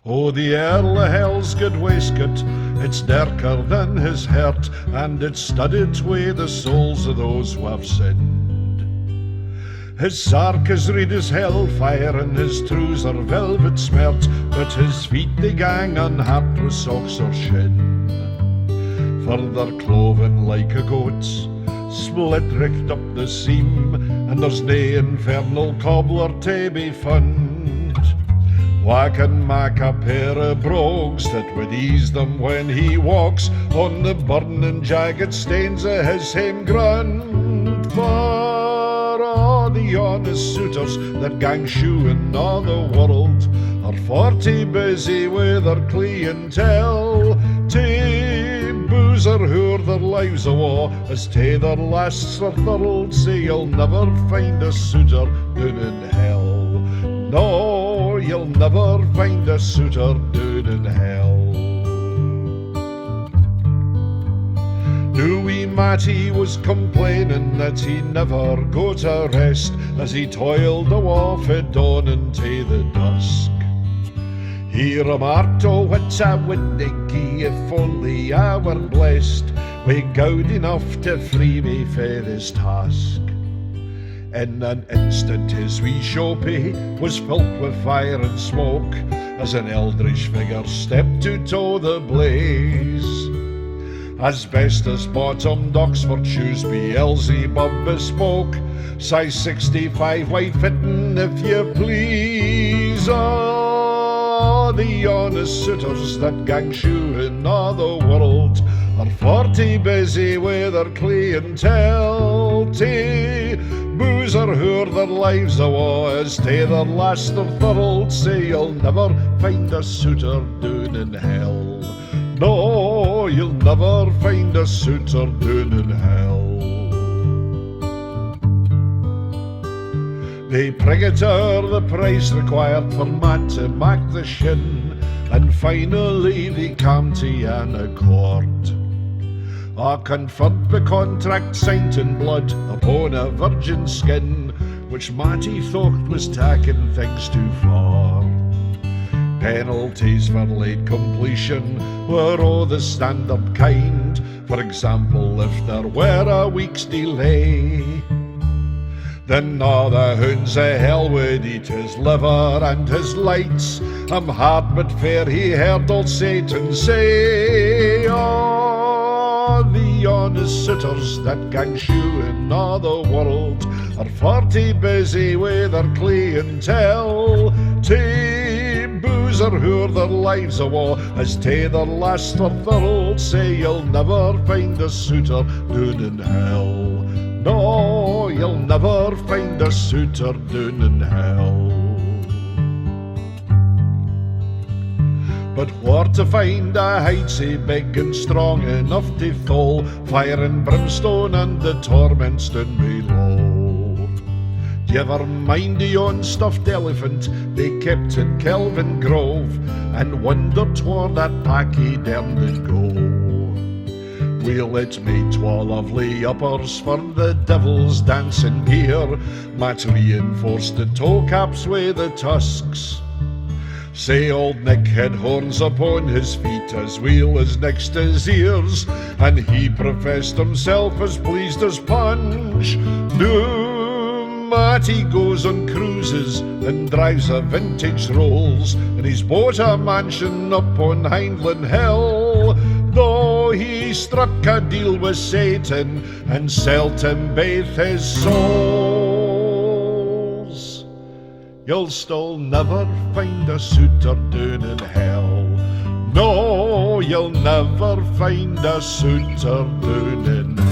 Oh, the Earl of Hell's good waistcoat, it's darker than his heart, and it's studded with the souls of those who have sinned. His sark is red as hellfire, and his trews are velvet smert, but his feet they gang unharped with socks or shin. For they're cloven like a goat's, split richt up the seam, and there's nae infernal cobbler to be found. Wha can mak a pair of brogues that would ease them when he walks on the burning jagged stains of his hame ground? For all the honest suitors that gang shoeing all the world are 40 busy with their clientele, to booze or whore their lives awa as to their lasts are thirled, say you'll never find a suitor down in hell. No, you'll never find a suitor down in hell. Now wee Matty was complaining that he never go to rest, as he toiled awa frae dawn into the dusk. He remarked, oh, what a windicky, if only I were blessed with gowd enough to free me fae this task. In an instant his wee shopie was filled with fire and smoke, as an eldritch figure stepped to tow the blaze. Asbestos bottomed Oxford shoes Beelzebub bespoke, size 65 white fitting if you please. Oh, the honest suitors that gang shoeing all the world are 40 busy with their clientele, to booze or whore their lives awa as to their last of thirled, say you'll never find a suitor down in hell. No, you'll never find a suitor down in hell. They prigator the price required for Matt to mak the shin, and finally they come to an accord. A conferred the contract signed in blood upon a virgin skin, which Matty thought was taking things too far. Penalties for late completion were o' the standard kind, for example, if there were a week's delay. Then all the hounds of hell would eat his liver and his lights. I'm hard but fair, he heard old Satan say. Oh, the honest suitors that gang shoeing all the world are 40 busy with their clientele, to booze or whore their lives awa as to their last or thirled, say you'll never find a suitor down in hell. No, you'll never find a suitor down in hell. But where to find a hide sae big and strong enough to thole fire and brimstone and the torments down below? D'ye ever mind the yon stuffed elephant they kept in Kelvin Grove, and wondered toward that pack he daren't go? Well, it made twa lovely uppers for the devil's dancing gear. Matt reinforced the toe caps with the tusks. Say old Nick had horns upon his feet as well as next his ears, and he professed himself as pleased as Punch. No, Matty goes on cruises and drives a vintage Rolls, and he's bought a mansion up on Hindland Hill. Though he struck a deal with Satan and sold him both his souls, you'll still never find a suitor down in hell. No, you'll never find a suitor down in hell.